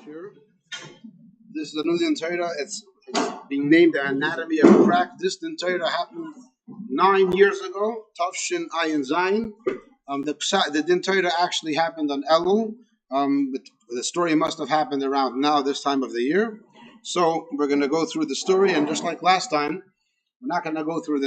here. This is the new Din Torah. It's being named the Anatomy of a Crack. This Din Torah happened 9 years ago. Tafshin Ayin Zayin. The Din Torah actually happened on Elul. But the story must have happened around now, this time of the year. So we're going to go through the story, and just like last time, we're not going to go through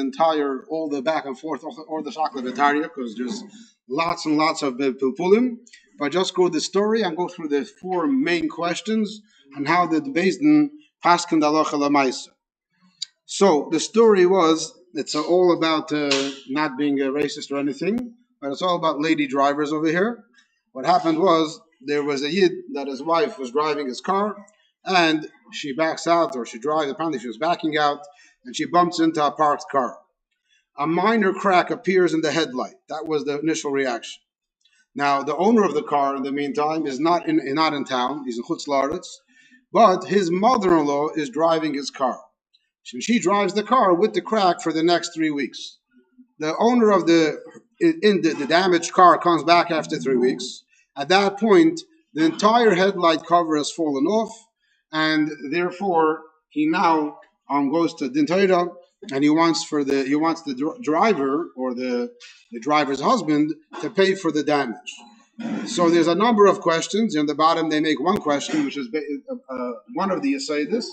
all the back and forth, or the Shakla Vitaria, because there's lots and lots of Pilpulim. But just go the story and go through the four main questions and how the Beis Din paskin halacha l'maisa. So the story it's all about not being a racist or anything, but it's all about lady drivers over here. What happened was there was a Yid that his wife was driving his car, and she backs out, or she drives. Apparently, she was backing out, and she bumps into a parked car. A minor crack appears in the headlight. That was the initial reaction. Now, the owner of the car, in the meantime, is not in town. He's in Chutz La'aretz, but his mother-in-law is driving his car. So she drives the car with the crack for the next 3 weeks. The owner of the damaged car comes back after 3 weeks. At that point, the entire headlight cover has fallen off, and therefore he now goes to Din Torah, and he wants the driver, or the driver's husband, to pay for the damage. So there's a number of questions. In the bottom, they make one question, which is one of the Yesodis.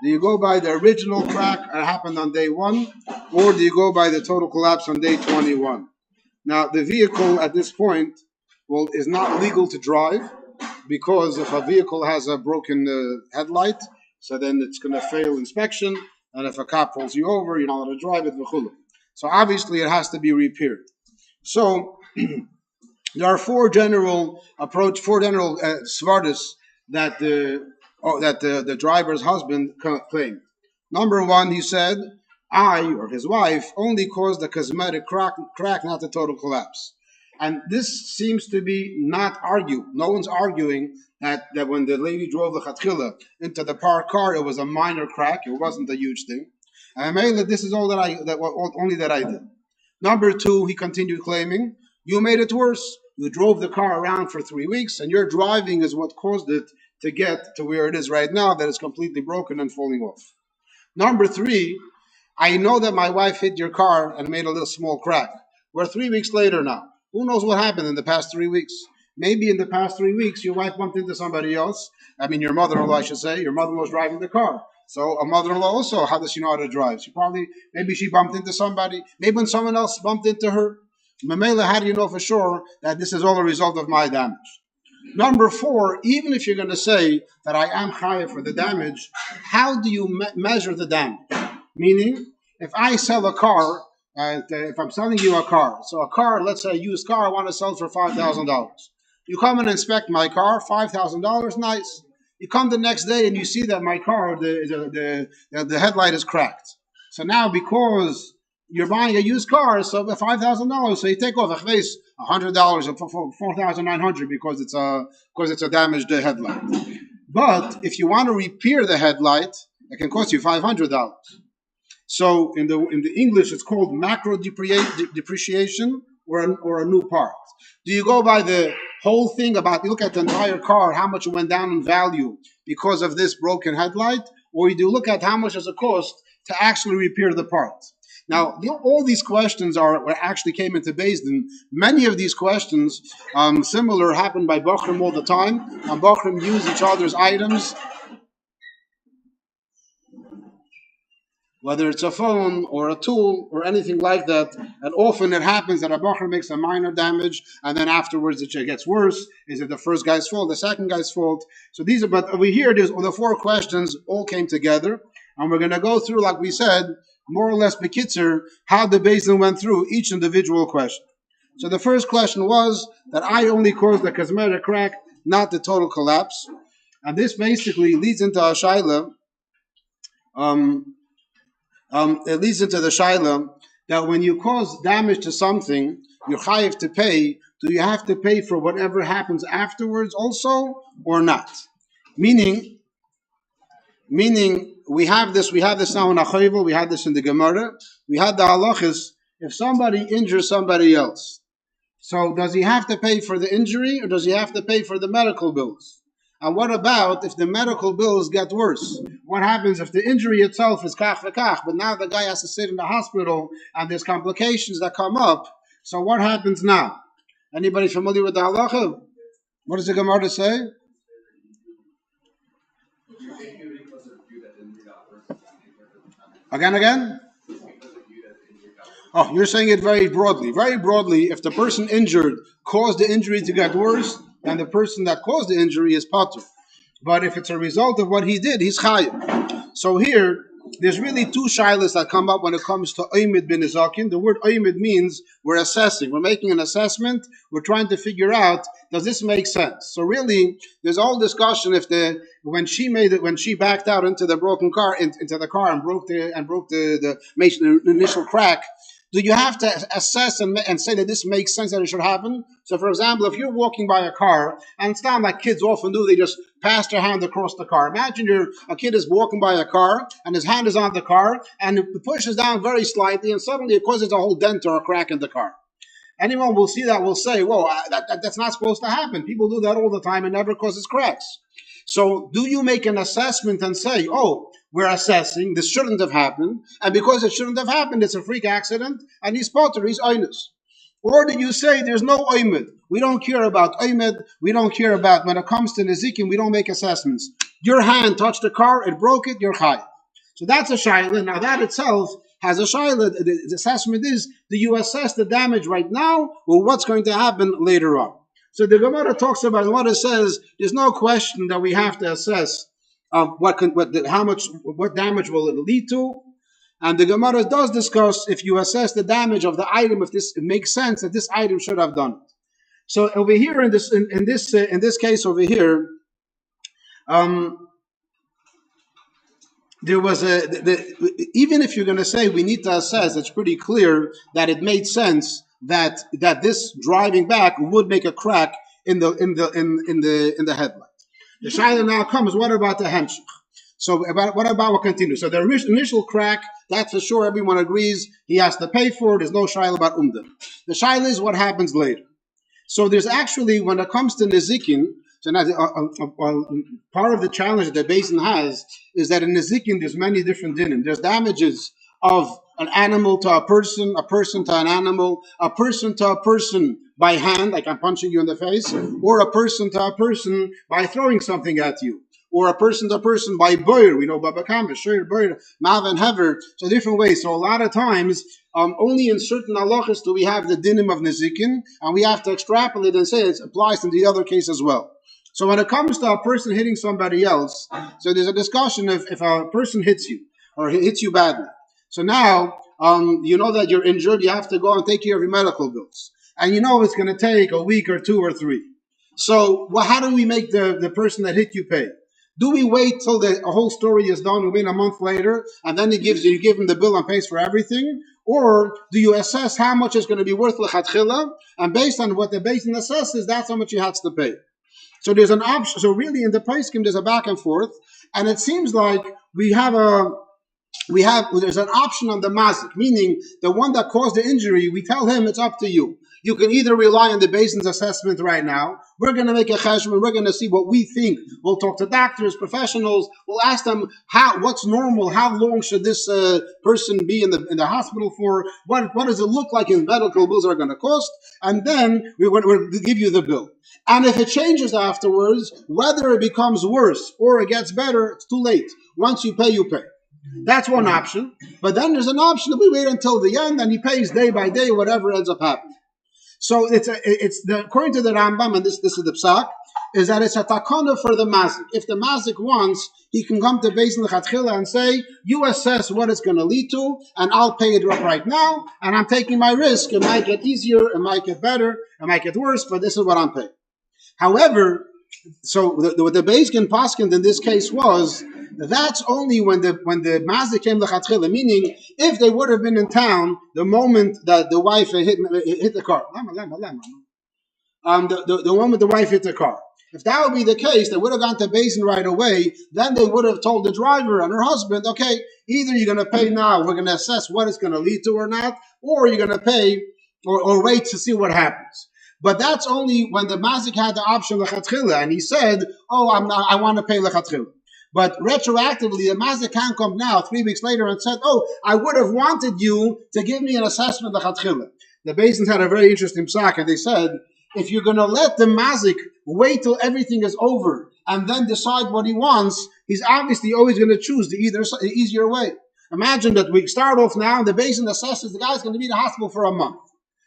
Do you go by the original crack that happened on day 1, or do you go by the total collapse on day 21? Now, the vehicle at this point is not legal to drive, because if a vehicle has a broken headlight, so then it's going to fail inspection, and if a cop pulls you over, you're not allowed to drive it. So obviously it has to be repaired. So there are four general svardas that the driver's husband claimed. Number one, he said, or his wife, only caused the cosmetic crack, not the total collapse. And this seems to be not argued. No one's arguing that when the lady drove the chatchila into the parked car, it was a minor crack. It wasn't a huge thing. And mainly, this is all only that I did. Number two, he continued claiming, you made it worse. You drove the car around for 3 weeks, and your driving is what caused it to get to where it is right now, that it's completely broken and falling off. Number three, I know that my wife hit your car and made a little small crack. We're 3 weeks later now. Who knows what happened in the past 3 weeks? Maybe in the past 3 weeks, your wife bumped into somebody else. Your mother-in-law, I should say. Your mother-in-law was driving the car. So a mother-in-law also, how does she know how to drive? Maybe she bumped into somebody. Maybe when someone else bumped into her. Mamela, how do you know for sure that this is all a result of my damage? Number four, even if you're going to say that I am chayav for the damage, how do you measure the damage? Meaning, if I sell a car, if I'm selling you a car, so a car, let's say a used car, I want to sell it for $5,000. You come and inspect my car, $5,000, nice. You come the next day and you see that my car, the headlight is cracked. So now, because you're buying a used car, so $5,000, so you take off $100 or $4,900 because it's a damaged headlight. But if you want to repair the headlight, it can cost you $500. So in the English, it's called macro depreciation or a new part. Do you go by the whole thing you look at the entire car, how much it went down in value because of this broken headlight, or do you look at how much does it cost to actually repair the part? Now, all these questions actually came into Beis Din. Many of these questions, similar, happen by Bochrim all the time, and Bochrim use each other's items, whether it's a phone or a tool or anything like that. And often it happens that a Bochrim makes a minor damage, and then afterwards it gets worse. Is it the first guy's fault, the second guy's fault? So but over here, the four questions all came together, and we're going to go through, like we said, more or less bekitzer, how the Beis Din went through each individual question. So the first question was that I only caused the cosmetic crack, not the total collapse. And this basically leads into a shaila. It leads into the shaila that when you cause damage to something, you're chayiv to pay. Do you have to pay for whatever happens afterwards also, or not? Meaning, we have this now in Achoivel, we had this in the Gemara, we had the halachas, if somebody injures somebody else, so does he have to pay for the injury, or does he have to pay for the medical bills? And what about if the medical bills get worse? What happens if the injury itself is kach v'kach, but now the guy has to sit in the hospital and there's complications that come up? So what happens now? Anybody familiar with the halacha? What does the Gemara say? Again? Oh, you're saying it very broadly. Very broadly, if the person injured caused the injury to get worse, then the person that caused the injury is patur. But if it's a result of what he did, he's chayav. So here, there's really two shilas that come up when it comes to oimid bin izakin. The word oimid means we're assessing. We're making an assessment. We're trying to figure out, does this make sense? So really, there's all discussion if when she backed out into the broken car, into the car and broke the initial crack. Do you have to assess and say that this makes sense that it should happen? So, for example, if you're walking by a car, and it's not like kids often do, they just pass their hand across the car. Imagine a kid is walking by a car, and his hand is on the car, and it pushes down very slightly, and suddenly it causes a whole dent or a crack in the car. Anyone will see that will say, whoa, that's not supposed to happen. People do that all the time and never causes cracks. So do you make an assessment and say, oh, we're assessing, this shouldn't have happened, and because it shouldn't have happened, it's a freak accident, and he's potter, he's oinus? Or do you say there's no oimid? We don't care about oimid, we don't care about, when it comes to nezikin, we don't make assessments. Your hand touched the car, it broke it, you're chayav. So that's a shayla. Now that itself has a shayla. The assessment is, do you assess the damage right now, or what's going to happen later on? So the Gemara talks about, and what it says, there's no question that we have to assess what damage will it lead to, and the Gemara does discuss if you assess the damage of the item, if it makes sense that this item should have done it. So over here in this case over here, there was even if you're going to say we need to assess, it's pretty clear that it made sense that this driving back would make a crack in the headlight. The shayla now comes, what about the hemshich? So what about what continues? So the initial crack, that's for sure, everyone agrees he has to pay for it. There's no shayla about umdah. The shayla is what happens later. So there's actually, when it comes to nezikin, so now part of the challenge that the Beis Din has is that in nezikin there's many different dinim. There's damages of an animal to a person to an animal, a person to a person by hand, like I'm punching you in the face, or a person to a person by throwing something at you, or a person to a person by boir. We know Baba Kamba, Shir, Boir, Mav, and Hever. So different ways. So a lot of times, only in certain halachas do we have the dinim of nezikin, and we have to extrapolate and say it applies to the other case as well. So when it comes to a person hitting somebody else, so there's a discussion if a person hits you or hits you badly. So now you know that you're injured, you have to go and take care of your medical bills. And you know it's going to take a week or 2 or 3. So how do we make the person that hit you pay? Do we wait till the whole story is done, we wait a month later, and then you give him the bill and pays for everything? Or do you assess how much it's going to be worth l'chatchila, and based on what the Beis Din assesses, that's how much you have to pay? So there's an option. So really, in the poskim, there's a back and forth, and it seems like there's an option on the mazik, meaning the one that caused the injury. We tell him it's up to you. You can either rely on the Beis Din's assessment right now. We're going to make a cheshbon. We're going to see what we think. We'll talk to doctors, professionals. We'll ask them what's normal. How long should this person be in the hospital for? What does it look like in medical bills are going to cost? And then we'll give you the bill. And if it changes afterwards, whether it becomes worse or it gets better, it's too late. Once you pay, you pay. That's one option. But then there's an option that we wait until the end and he pays day by day, whatever ends up happening. So according to the Rambam, and this is the psak, is that it's a takana for the mazik. If the mazik wants, he can come to Beis Din l'chatchila and say, you assess what it's going to lead to, and I'll pay it right now, and I'm taking my risk. It might get easier, it might get better, it might get worse, but this is what I'm paying. However, so what the Beis Din paskin in this case was, that's only when the mazik came l'chatchila, meaning if they would have been in town the moment that the wife hit the car. The moment the wife hit the car. If that would be the case, they would have gone to Beis Din right away. Then they would have told the driver and her husband, okay, either you're going to pay now, we're going to assess what it's going to lead to or not, or you're going to pay or wait to see what happens. But that's only when the mazik had the option lechatchila, and he said, "Oh, I want to pay lechatchila." But retroactively, the mazik can come now, 3 weeks later, and said, "Oh, I would have wanted you to give me an assessment lechatchila." The Beis Din had a very interesting psak, and they said, if you're going to let the mazik wait till everything is over and then decide what he wants, he's obviously always going to choose the easier way. Imagine that we start off now, and the Beis Din assesses the guy's going to be in the hospital for a month.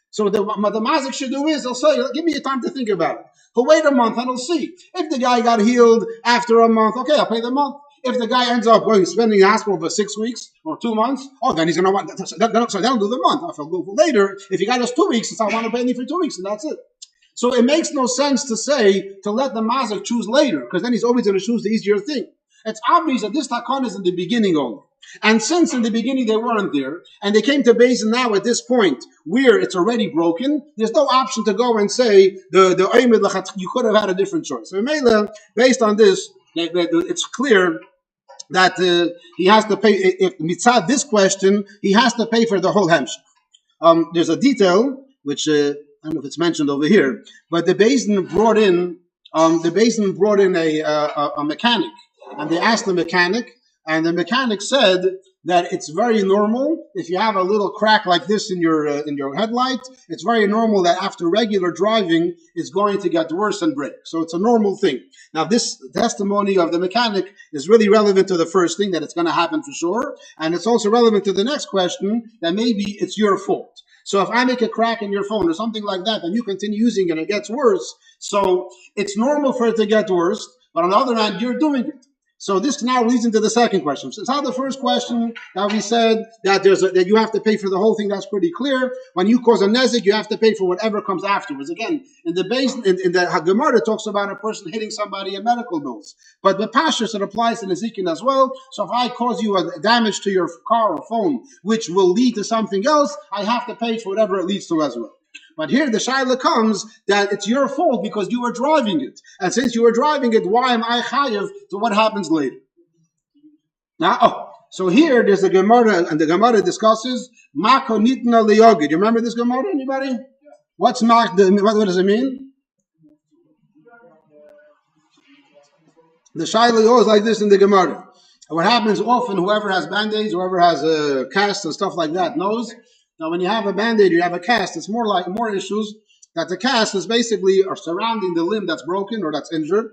So the mazik should do is, he'll say, give me a time to think about it. He'll wait a month and he'll see. If the guy got healed after a month, okay, I'll pay the month. If the guy ends up spending in the hospital for 6 weeks or 2 months, then he's going to want, so that'll do the month. I'll go for later. If he got us 2 weeks, I want to pay me for 2 weeks, and that's it. So it makes no sense to say, to let the mazik choose later, because then he's always going to choose the easier thing. It's obvious that this takon is in the beginning only. And since in the beginning they weren't there, and they came to Beis Din now at this point where it's already broken, there's no option to go and say you could have had a different choice. So based on this, it's clear that he has to pay. If mitzad this question, he has to pay for the whole hemshech. There's a detail which I don't know if it's mentioned over here, but the Beis Din brought in a mechanic, and they asked the mechanic. And the mechanic said that it's very normal if you have a little crack like this in your headlight. It's very normal that after regular driving, it's going to get worse and break. So it's a normal thing. Now, this testimony of the mechanic is really relevant to the first thing, that it's going to happen for sure, and it's also relevant to the next question, that maybe it's your fault. So if I make a crack in your phone or something like that, and you continue using it and it gets worse, so it's normal for it to get worse, but on the other hand, you're doing it. So this now leads into the second question. Since how the first question that we said that that you have to pay for the whole thing, that's pretty clear. When you cause a nezik, you have to pay for whatever comes afterwards. Again, in the Gemara, it talks about a person hitting somebody in medical bills. But the Pashas, it applies to Nezikin as well. So if I cause you a damage to your car or phone, which will lead to something else, I have to pay for whatever it leads to as well. But here the shaila comes that it's your fault because you were driving it. And since you were driving it, why am I chayav to what happens later? Now, so here there's a Gemara, and the Gemara discusses Mako Nitna Liyogi. Do you remember this Gemara, anybody? What does it mean? The shaila goes like this in the Gemara. What happens often, whoever has band-aids, whoever has a cast and stuff like that knows. Now, when you have a band-aid, you have a cast, it's more issues that the cast is basically are surrounding the limb that's broken or that's injured.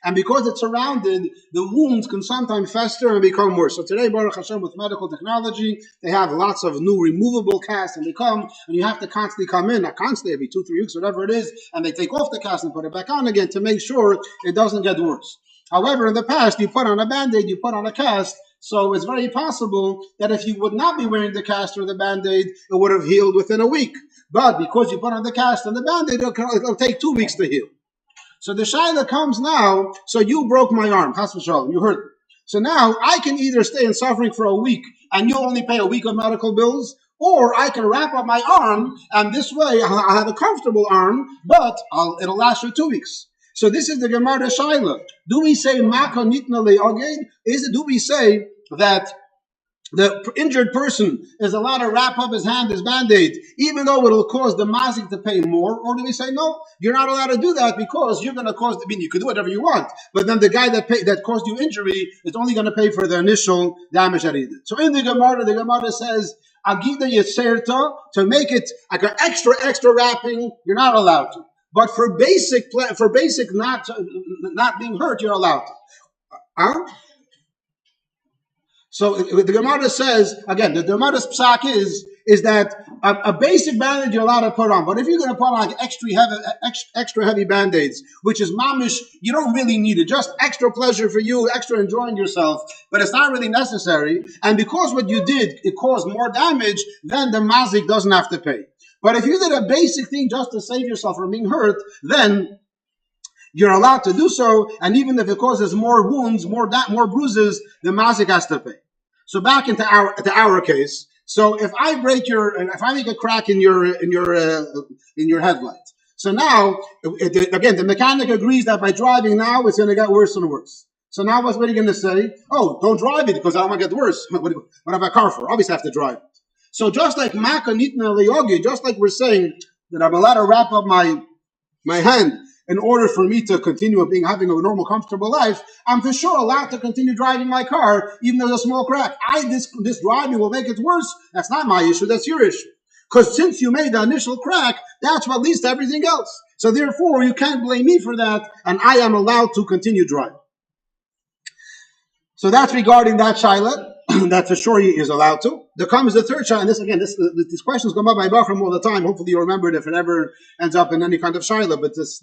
And because it's surrounded, the wounds can sometimes fester and become worse. So today, Baruch Hashem, with medical technology, they have lots of new removable casts, and and you have to constantly come in, not constantly, every 2-3 weeks, whatever it is, and they take off the cast and put it back on again to make sure it doesn't get worse. However, in the past, you put on a band-aid, you put on a cast, so it's very possible that if you would not be wearing the cast or the Band-Aid, it would have healed within a week. But because you put on the cast and the Band-Aid, it'll take 2 weeks to heal. So the shaila comes now, so you broke my arm, chas v'shalom, you hurt me. So now I can either stay in suffering for a week and you'll only pay a week of medical bills, or I can wrap up my arm and this way I'll have a comfortable arm, but it'll last for 2 weeks. So this is the Gemara shaila. Do we say maka nitna le'oged? Do we say that the injured person is allowed to wrap up his hand, his band-aid, even though it'll cause the mazik to pay more? Or do we say, no, you're not allowed to do that because you're going to cause, you can do whatever you want, but then the guy that caused you injury is only going to pay for the initial damage that he did. So in the Gemara says, agida yeserta, to make it like an extra wrapping, you're not allowed to. But for basic not being hurt, you're allowed to. So the Gemara says, again, the Gemara's psak is that a basic bandage you're allowed to put on. But if you're going to put on like extra heavy band-aids, which is mamish, you don't really need it. Just extra pleasure for you, extra enjoying yourself, but it's not really necessary. And because what you did, it caused more damage, then the mazik doesn't have to pay. But if you did a basic thing just to save yourself from being hurt, then you're allowed to do so, and even if it causes more wounds, more bruises, the mazik has to pay. So back into our case. So if I make a crack in your headlight. So now, again, the mechanic agrees that by driving now, it's going to get worse and worse. So now what are you going to say? Oh, don't drive it because I don't want to get worse. What have I car for? Obviously I have to drive it. So just like Maka Nitna Leyogi, just like we're saying that I'm allowed to wrap up my my hand in order for me to continue having a normal, comfortable life, I'm for sure allowed to continue driving my car, even though there's a small crack. This driving will make it worse. That's not my issue. That's your issue. Because since you made the initial crack, that's what leads to everything else. So therefore, you can't blame me for that, and I am allowed to continue driving. So that's regarding that shaila. That for sure he is allowed to. There comes the third shaila, and these questions come up by Bachram all the time. Hopefully you remember it if it ever ends up in any kind of shaila. But this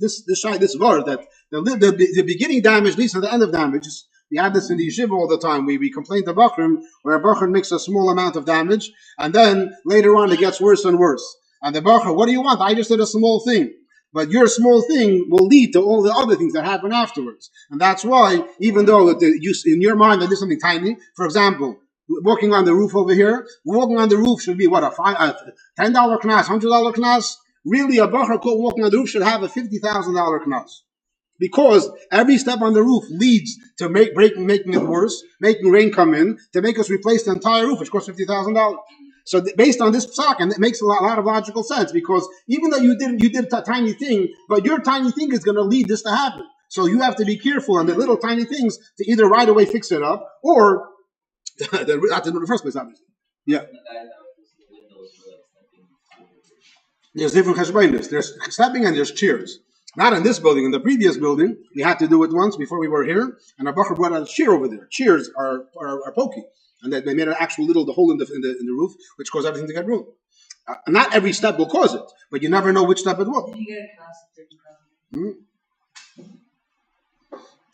word that the beginning damage leads to the end of damage. We have this in the yeshiva all the time. We complain to Bachram where a Bachram makes a small amount of damage, and then later on it gets worse and worse. And the Bachram, what do you want? I just did a small thing. But your small thing will lead to all the other things that happen afterwards. And that's why, even though in your mind that there's something tiny, for example, walking on the roof over here, walking on the roof should be what, a $10 knas, $100 knas? Really, a bacher walking on the roof should have a $50,000 knas. Because every step on the roof leads to making it worse, making rain come in, to make us replace the entire roof, which costs $50,000. So based on this psak, and it makes a lot of logical sense, because even though you did a tiny thing, but your tiny thing is going to lead this to happen. So you have to be careful on the little tiny things to either right away fix it up, or not to do it in the first place, obviously. Yeah. There's different cheshbonos. There's stepping and there's cheers. Not in this building. In the previous building, we had to do it once before we were here, and a bacher brought out a cheer over there. Cheers are pokey. And they made an actual the hole in the roof, which caused everything to get ruined. Not every step will cause it, but you never know which step it will. Did you get a class?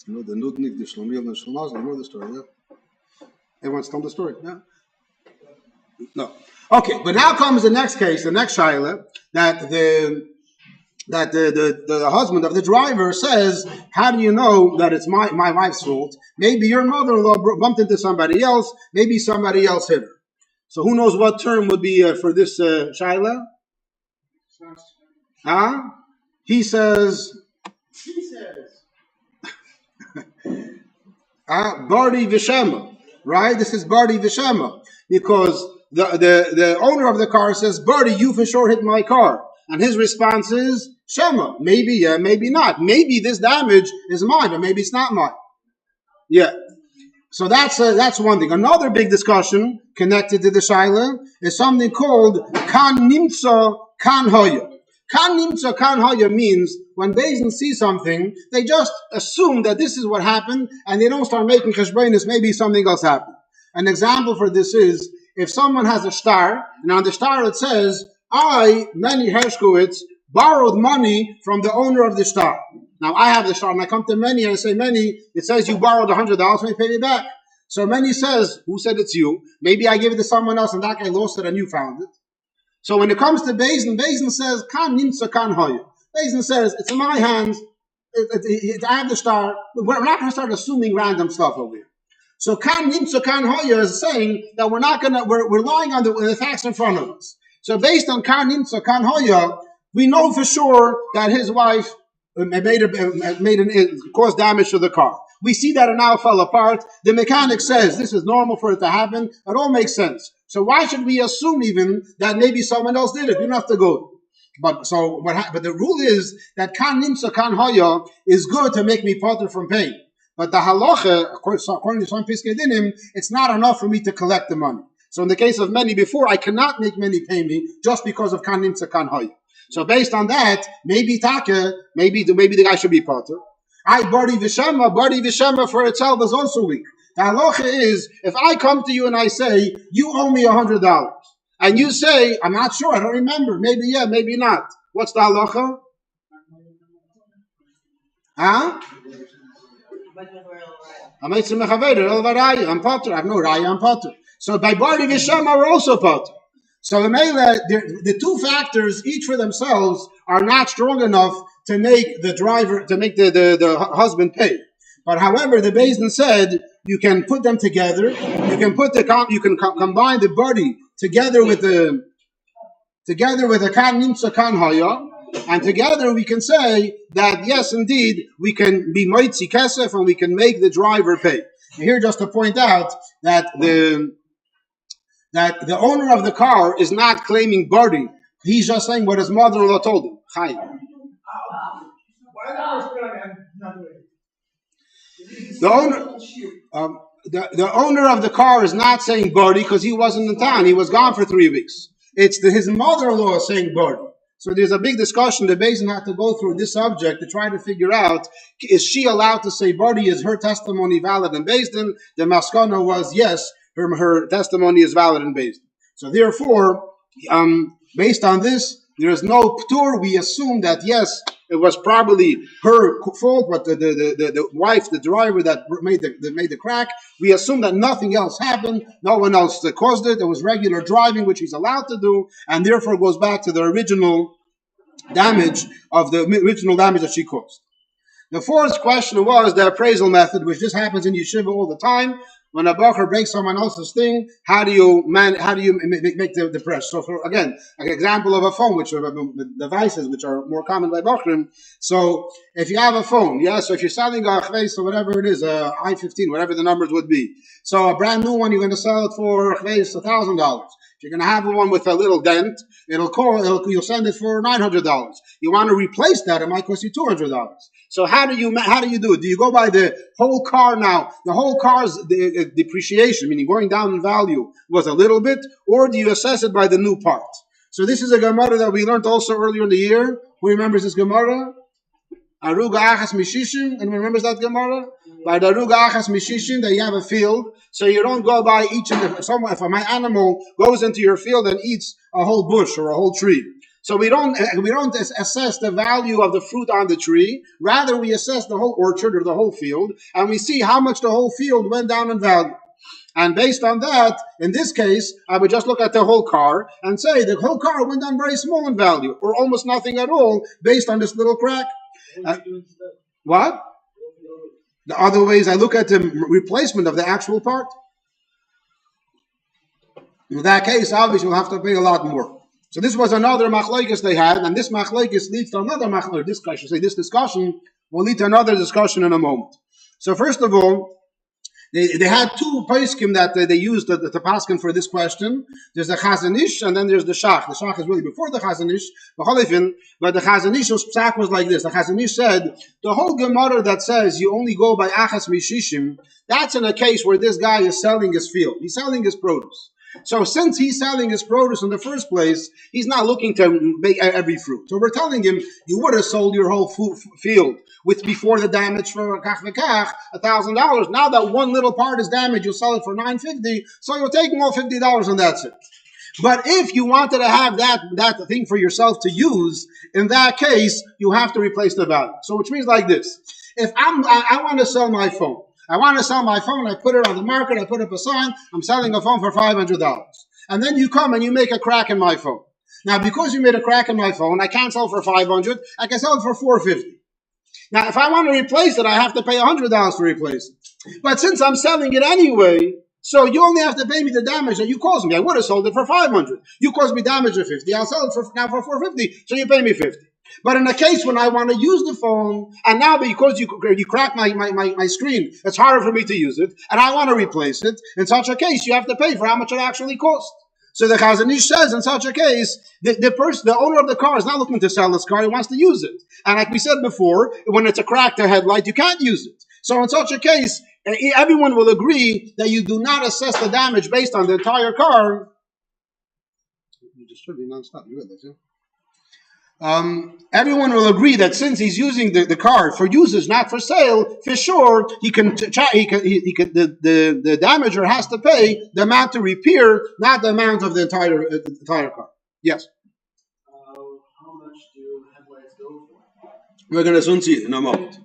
You know the Nudnik, the Shlomil, and Shlomaz. You know the story, yeah? Everyone's told the story, yeah? No. Okay, but now comes the next case, the next shaila, that the husband of the driver says, how do you know that it's my wife's fault? Maybe your mother-in-law bumped into somebody else. Maybe somebody else hit her. So who knows what term would be for this shaila? He says, Bardi Vishema, right? This is Bardi Vishema, because the owner of the car says, Bardi, you for sure hit my car. And his response is, Shema, maybe yeah, maybe not. Maybe this damage is mine, but maybe it's not mine. Yeah. So that's one thing. Another big discussion connected to the shaila is something called kan nimtza kan hoya. Kan nimtza kan hoya means when Beis Din see something, they just assume that this is what happened, and they don't start making cheshbonos. Maybe something else happened. An example for this is if someone has a star, and on the star it says, I, Manny Hershkowitz, borrowed money from the owner of the star. Now I have the star, and I come to Manny and I say, Manny, it says you borrowed $100, let me pay me back. So Manny says, who said it's you? Maybe I gave it to someone else and that guy lost it and you found it. So when it comes to Beis Din says, kan nimtza kan hoya. Beis Din says, it's in my hands, I have the star. We're not going to start assuming random stuff over here. So kan nimtza kan hoya is saying that we're relying on the facts in front of us. So based on kan nimtza kan hoya, we know for sure that his wife caused damage to the car. We see that it now fell apart. The mechanic says this is normal for it to happen. It all makes sense. So why should we assume even that maybe someone else did it? You don't have to go. But the rule is that kan nimtza kan hoya is good to make me potter from pain. But the halacha, according to some Piskei Dinim, it's not enough for me to collect the money. So in the case of many before, I cannot make many pay me just because of kan nimtza kan hoya. So based on that, maybe the guy should be potter. Bardi Vishema for itself is also weak. The halacha is, if I come to you and I say, you owe me $100, and you say, I'm not sure, I don't remember, maybe yeah, maybe not. What's the halacha? I'm potter. I have no raya, I'm potter. So by Bardi Vishema, we're also potter. So the two factors, each for themselves, are not strong enough to make the husband pay. But however, the Beis Din said you can put them together. You can combine the body together with the kan nimtza kan hoya, and together we can say that yes, indeed, we can be moitzi kesef and we can make the driver pay. And here, just to point out that the owner of the car is not claiming Bardi. He's just saying what his mother-in-law told him. The owner, the owner of the car is not saying Bardi because he wasn't in town. He was gone for 3 weeks. It's his mother-in-law saying Bardi. So there's a big discussion. The Beis Din had to go through this subject to try to figure out, is she allowed to say Bardi? Is her testimony valid in Beis Din? The maskana was yes, her testimony is valid in Beis Din. So therefore, based on this, there is no ptur. We assume that yes, it was probably her fault, but the wife, the driver that made the crack, we assume that nothing else happened, no one else caused it. It was regular driving, which he's allowed to do, and therefore goes back to the original damage that she caused. The fourth question was the appraisal method, which just happens in yeshiva all the time. When a bacher breaks someone else's thing, how do you make the press? So, again, an example of a phone, which are devices which are more common by bachrim. So, if you have a phone, so if you're selling a chveis or whatever it is, a i15, whatever the numbers would be. So, a brand new one, you're going to sell it for chveis $1,000. If you're going to have one with a little dent, you'll send it for $900. You want to replace that, it might cost you $200. So how do you do it? Do you go by the whole car now? The whole car's depreciation, meaning going down in value, was a little bit, or do you assess it by the new part? So this is a Gemara that we learned also earlier in the year. Who remembers this Gemara? Aruga achas mishishim. Anyone remembers that Gemara? By the Aruga achas mishishim, that you have a field, so you don't go by each and if my animal goes into your field and eats a whole bush or a whole tree. So we don't assess the value of the fruit on the tree. Rather, we assess the whole orchard or the whole field, and we see how much the whole field went down in value. And based on that, in this case, I would just look at the whole car and say the whole car went down very small in value, or almost nothing at all, based on this little crack. What? The other ways, I look at the replacement of the actual part. In that case, obviously, we'll have to pay a lot more. So this was another machlokes they had, and this machlokes leads to another machlokes. This discussion will lead to another discussion in a moment. So first of all, they had two poskim that they used to paskin for this question. There's the Chazon Ish and then there's the Shach. The Shach is really before the Chazon Ish, but the Chazon Ish's psak was like this. The Chazon Ish said, the whole Gemara that says you only go by achas mishishim, that's in a case where this guy is selling his field. He's selling his produce. So since he's selling his produce in the first place, he's not looking to make every fruit. So we're telling him, you would have sold your whole field with before the damage for $1,000. Now that one little part is damaged, you'll sell it for $950. So you're taking all $50 and that's it. But if you wanted to have that thing for yourself to use, in that case, you have to replace the value. So which means like this. If I want to sell my phone, I put it on the market, I put up a sign, I'm selling a phone for $500. And then you come and you make a crack in my phone. Now, because you made a crack in my phone, I can't sell for $500, I can sell it for $450. Now, if I want to replace it, I have to pay $100 to replace it. But since I'm selling it anyway, so you only have to pay me the damage that you caused me. I would have sold it for $500. You caused me damage of $50. I'll sell it for $450, so you pay me $50. But in a case when I want to use the phone, and now because you cracked my screen, it's harder for me to use it, and I want to replace it, in such a case, you have to pay for how much it actually cost. So the Chazon Ish says, in such a case, the owner of the car is not looking to sell this car, he wants to use it. And like we said before, when it's a cracked headlight, you can't use it. So in such a case, everyone will agree that you do not assess the damage based on the entire car. You just should be non-stop. You read this, yeah? Everyone will agree that since he's using the car for usage, not for sale, for sure the damager has to pay the amount to repair, not the amount of the entire car. Yes. How much do headlights go for? We're going to soon see it in a moment.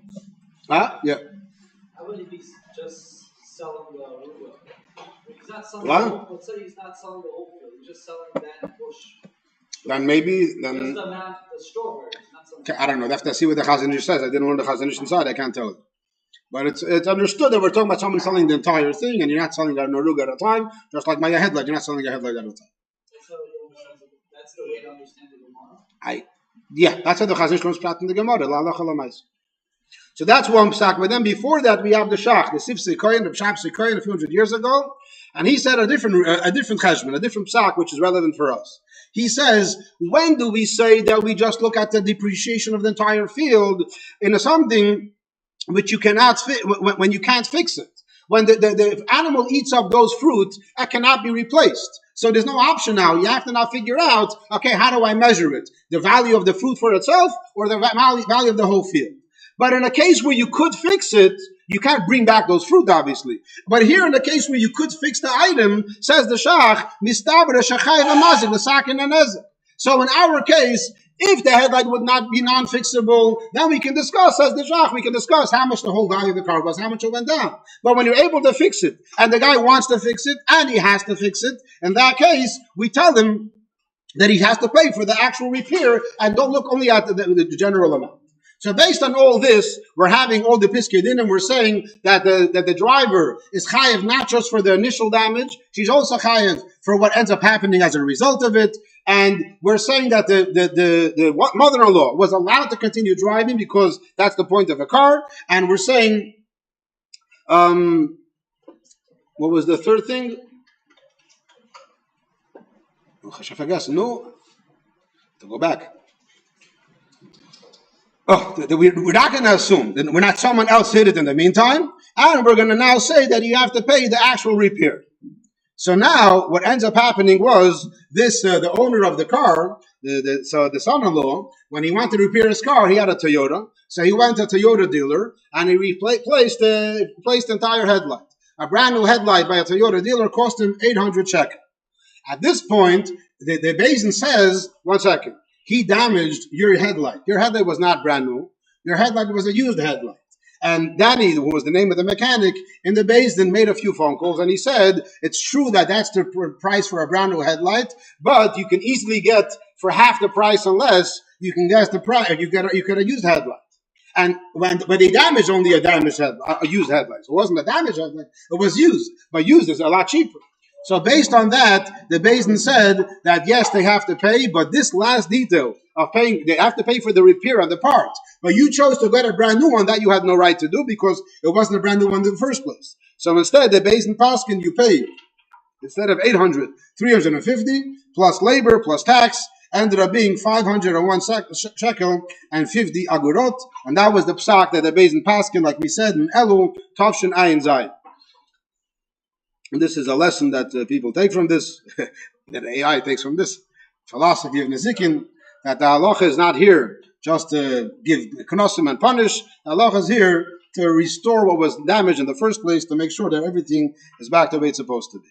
Yeah. How would he be just selling the wood? He's not selling let's say he's not selling the whole field, he's just selling that bush. Then maybe the amount the strawberries, not I don't know. That's to see what the Chazon Ish says. I didn't learn the Chazon Ish inside. I can't tell you. But it's understood that we're talking about someone selling the entire thing, and you're not selling an arug at a time. Just like my headlight, you're not selling a headlight at a time. That's the way to understand the Gemara. That's how the Chazon Ish comes prat in the Gemara. So that's one psak. But then before that, we have the Shach, the Sifsei Kohen, the Shapsei Kohen a few hundred years ago, and he said a different cheshbon, a different psak, which is relevant for us. He says, when do we say that we just look at the depreciation of the entire field in something which you cannot when you can't fix it? When the animal eats up those fruit, that cannot be replaced. So there's no option now. You have to now figure out, okay, how do I measure it? The value of the fruit for itself or the value of the whole field? But in a case where you could fix it, you can't bring back those fruit, obviously. But here in the case where you could fix the item, says the Shach, mistaber shachai v'mazik l'sakin anezek. So in our case, if the headlight would not be non-fixable, then we can discuss, says the Shach, we can discuss how much the whole value of the car was, how much it went down. But when you're able to fix it, and the guy wants to fix it, and he has to fix it, in that case, we tell him that he has to pay for the actual repair, and don't look only at the general amount. So based on all this, we're having all the Piskei Din, and we're saying that the driver is chayev not just for the initial damage, she's also chayev for what ends up happening as a result of it. And we're saying that the mother-in-law was allowed to continue driving because that's the point of a car. And we're saying, what was the third thing? No, to go back. We're not going to assume that we're not someone else hit it in the meantime, and we're going to now say that you have to pay the actual repair. So now what ends up happening was this: the owner of the car, so the son-in-law, when he wanted to repair his car, he had a Toyota, so he went to a Toyota dealer and he replaced the entire headlight. A brand new headlight by a Toyota dealer cost him 800 shekel. At this point, the Beis Din says, 1 second. He damaged your headlight. Your headlight was not brand new. Your headlight was a used headlight. And Danny, who was the name of the mechanic, in the Beis Din made a few phone calls, and he said, it's true that that's the price for a brand new headlight, but you can easily get for half the price and less, you can get the price, you get a used headlight. And when they damaged only a used headlight. So it wasn't a damaged headlight, it was used. But used is a lot cheaper. So based on that, the Beis Din said that yes, they have to pay, but this last detail of paying, they have to pay for the repair of the parts. But you chose to get a brand new one that you had no right to do because it wasn't a brand new one in the first place. So instead, the Beis Din paskin, you pay, instead of 800, 350, plus labor, plus tax, ended up being 501 shekel and 50 agurot. And that was the psak that the Beis Din paskin, like we said, in Elul, Tovshin Ayin Zayin. And this is a lesson that people take from this, that AI takes from this philosophy of Nezikin, that the halacha is not here just to give knossim and punish. The halacha is here to restore what was damaged in the first place, to make sure that everything is back the way it's supposed to be.